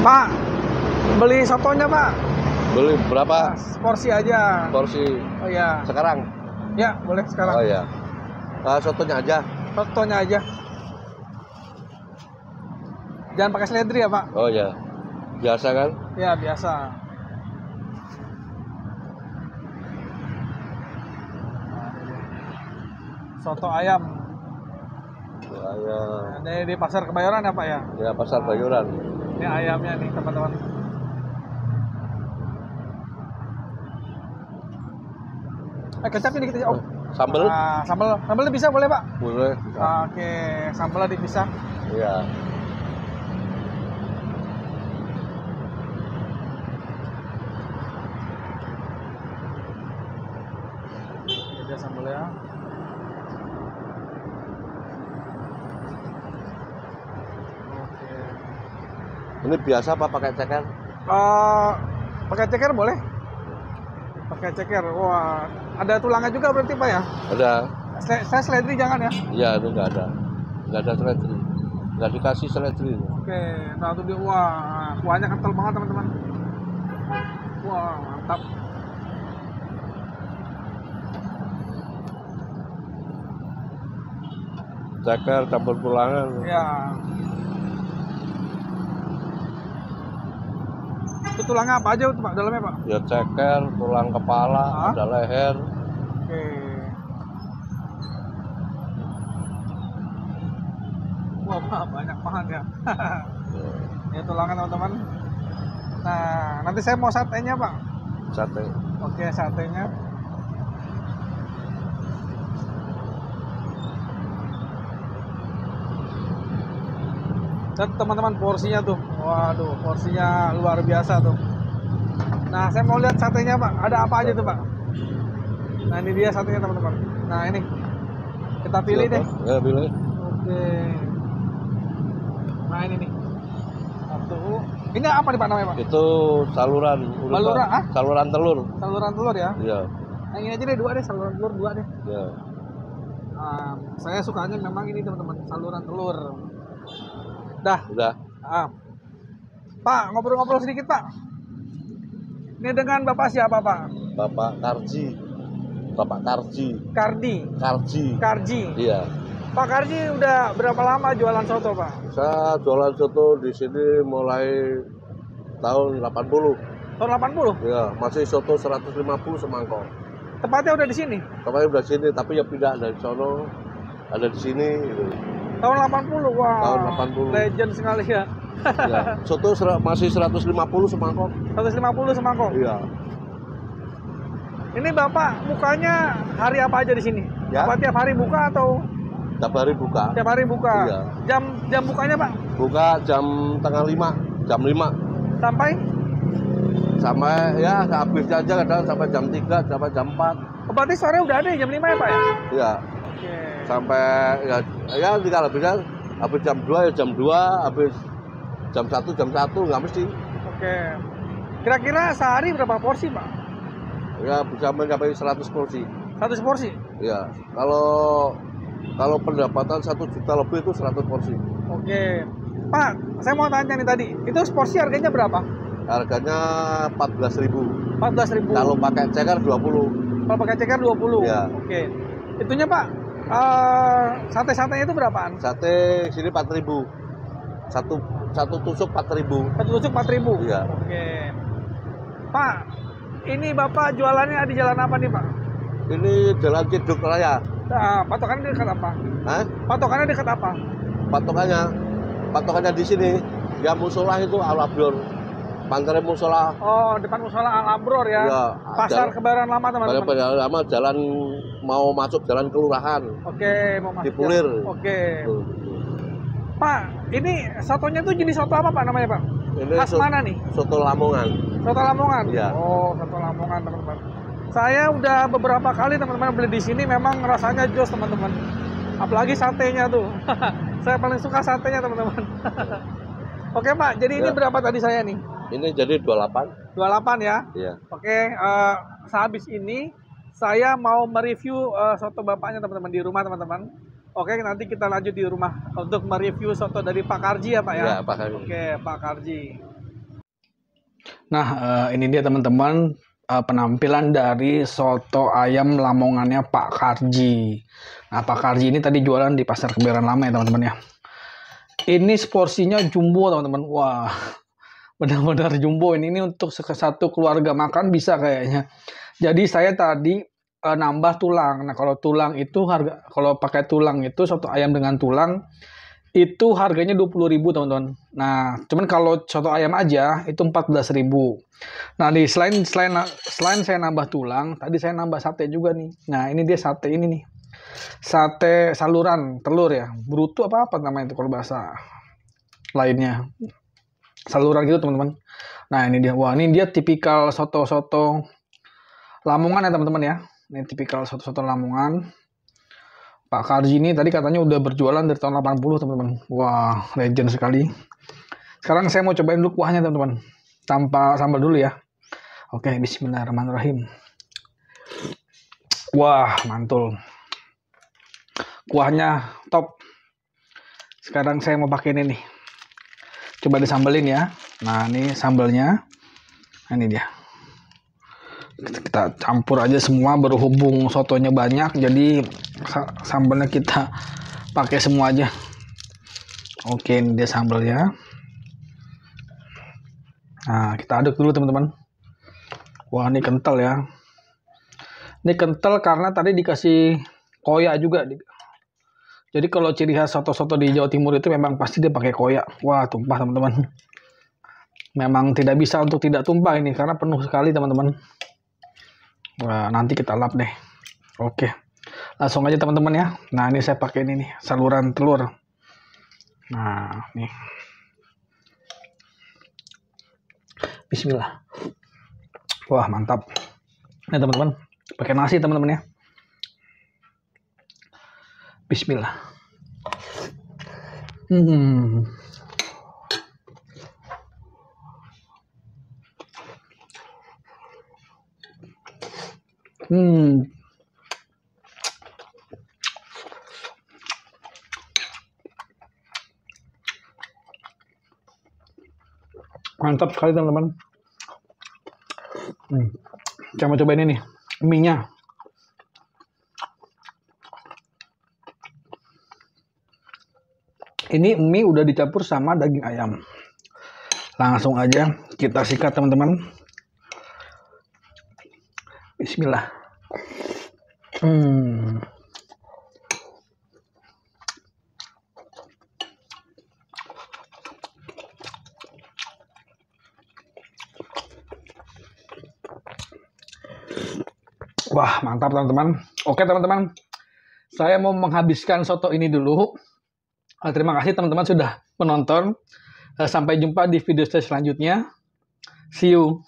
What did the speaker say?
Pak, beli sotonya Pak. Beli berapa? Porsi aja. Porsi. Oh ya. Sekarang? Ya, boleh sekarang. Oh ya. Sotonya aja. Sotonya aja. Jangan pakai seledri ya Pak? Oh ya. Biasa kan? Ya, biasa. Soto ayam. Ayam. Ini di Pasar Kebayoran ya Pak ya? Ya, Pasar Bayoran. Ini ayamnya nih teman-teman. Kecap ini kita. Oh, Sambel? Sambelnya bisa boleh Pak? Boleh. Oke, sambelnya dipisah. Iya. Ini dia sambelnya. Oke. Ini biasa apa pakai ceker? Pakai ceker boleh? Pakai ceker. Wah, ada tulangnya juga berarti Pak ya? Ada. Saya seledri jangan ya? Iya, itu nggak ada. Nggak ada seledri. Nggak dikasih seledri. Oke, nah tuh dia, wah, kuahnya kental banget teman-teman. Wah, mantap. Ceker campur tulangan. Ya. Itu tulangnya apa aja tuh Pak dalamnya Pak? Ya ceker, tulang kepala, ada leher. Oke. Wah, Pak, banyak banget ya. Ya tulangnya teman-teman. Nah, nanti saya mau satenya Pak. Sate. Oke, satenya. Dan teman-teman porsinya tuh, waduh, porsinya luar biasa tuh. Nah, saya mau lihat satenya Pak, ada apa aja tuh Pak? Nah, ini dia satenya teman-teman. Nah, ini kita pilih deh. Ya, pilih. Oke. Nah, ini nih. Satu. Ini apa nih Pak namanya Pak? Itu saluran. Saluran, Saluran telur. Saluran telur ya? Iya. Nah, ini aja deh, dua deh, saluran telur dua deh. Ya. Nah, saya sukanya memang ini teman-teman, saluran telur. Dah. Udah. Pak, ngobrol-ngobrol sedikit Pak. Ini dengan Bapak siapa Pak? Bapak Karji. Bapak Karji. Karji. Iya. Pak Karji udah berapa lama jualan soto Pak? Saya jualan soto di sini mulai tahun 80. Tahun 80? Ya, masih soto 150 semangkok. Tepatnya udah di sini? Tepatnya udah sini, tapi ya pindah dari sono, ada di sini gitu. Tahun 80, wah. Tahun 80. Legend sekali ya. Ya, soto masih 150 semangkok. 150 semangkok? Iya. Ini Bapak mukanya hari apa aja di sini? Ya. Apa tiap hari buka atau? Tiap hari buka. Tiap hari buka. Iya. Jam bukanya Pak? Buka jam tengah 5, jam 5. Sampai? Sampai ya habisnya aja kadang sampai jam 3, sampai jam 4. Oh, berarti sore udah ada ya, jam 5 ya Pak ya? Iya. Oke. Sampai ya kalau bisa habis jam 2 ya jam 2, habis jam 1 nggak mesti. Oke. Kira-kira sehari berapa porsi Pak? Ya bisa mencapai 100 porsi. 100 porsi? Ya. Kalau pendapatan 1 juta lebih itu 100 porsi. Oke. Pak, saya mau tanya nih tadi, itu porsi harganya berapa? Harganya 14.000. 14.000. Kalau pakai ceker 20. Kalau pakai ceker 20. Ya. Oke. Itunya Pak, sate-satenya itu berapaan? Sate sini 4.000. Satu tusuk 4.000. Satu tusuk 4.000. Iya. Oke. Pak, ini Bapak jualannya di jalan apa nih Pak? Ini Jalan Ciduk Raya. Nah, patokannya dekat apa? Hah? Patokannya dekat apa? Patokannya di sini. Ya musola itu Al-Abror. Pantai musola. Oh, depan musola Al-Abror ya. Ya, Pasar Kebayoran Lama teman-teman. Pada lama jalan mau masuk jalan kelurahan. Oke, mau masuk. Dipulir. Oke. Pak, ini sotonya tuh jenis soto apa Pak namanya Pak? Ini Khas mana nih? Soto Lamongan. Soto Lamongan. Iya. Oh, soto Lamongan teman-teman. Saya udah beberapa kali teman-teman beli di sini, memang rasanya jos teman-teman. Apalagi satenya tuh. Saya paling suka satenya teman-teman. Oke Pak, jadi ini berapa tadi saya nih? Ini jadi 28. 28 ya? Iya. Oke, sehabis ini saya mau mereview soto bapaknya teman-teman di rumah teman-teman. Oke, nanti kita lanjut di rumah untuk mereview soto dari Pak Karji ya Pak ya? Iya, Pak Karji. Oke, Pak Karji. Nah, ini dia teman-teman penampilan dari soto ayam Lamongannya Pak Karji. Nah, Pak Karji ini tadi jualan di Pasar Kebayoran Lama ya teman-teman ya. Ini porsinya jumbo teman-teman. Wah, benar-benar jumbo ini untuk satu keluarga makan bisa kayaknya. Jadi saya tadi nambah tulang. Nah, kalau tulang itu kalau pakai tulang itu soto ayam dengan tulang itu harganya 20.000 teman-teman. Nah, cuman kalau soto ayam aja itu 14.000. Nah, selain saya nambah tulang, tadi saya nambah sate juga nih. Nah, ini dia sate ini nih. Sate saluran telur ya. Bruto apa namanya itu kalau bahasa lainnya. Saluran gitu teman-teman. Nah, ini dia. Wah, ini dia tipikal soto-soto Lamongan ya teman-teman ya. Ini tipikal soto-soto Lamongan. Pak Karji ini tadi katanya udah berjualan dari tahun 80 teman-teman. Wah, legend sekali. Sekarang saya mau cobain dulu kuahnya teman-teman. Tanpa sambal dulu ya. Oke, bismillahirrahmanirrahim. Wah, mantul. Kuahnya top. Sekarang saya mau pakai ini nih. Coba disambelin ya. Nah, ini sambalnya. Nah, ini dia. Kita campur aja semua, berhubung sotonya banyak jadi sambalnya kita pakai semua aja. Oke, ini dia sambalnya. Nah, kita aduk dulu teman-teman. Wah, ini kental ya. Ini kental karena tadi dikasih koya juga. Jadi kalau ciri khas soto-soto di Jawa Timur itu memang pasti dia pakai koya. Wah, tumpah teman-teman. Memang tidak bisa untuk tidak tumpah ini karena penuh sekali teman-teman. Wah, nanti kita lap deh. Oke. Langsung aja teman-teman ya. Nah, ini saya pakai ini nih, saluran telur. Nah, nih. Bismillah. Wah, mantap. Ini teman-teman, pakai nasi teman-teman ya. Bismillah. Mantap sekali teman-teman. Saya mau cobain ini nih, mie-nya. Ini mie udah dicampur sama daging ayam. Langsung aja kita sikat teman-teman. Bismillah. Wah, mantap teman-teman. Oke teman-teman, saya mau menghabiskan soto ini dulu. Terima kasih teman-teman sudah menonton. Sampai jumpa di video saya selanjutnya. See you.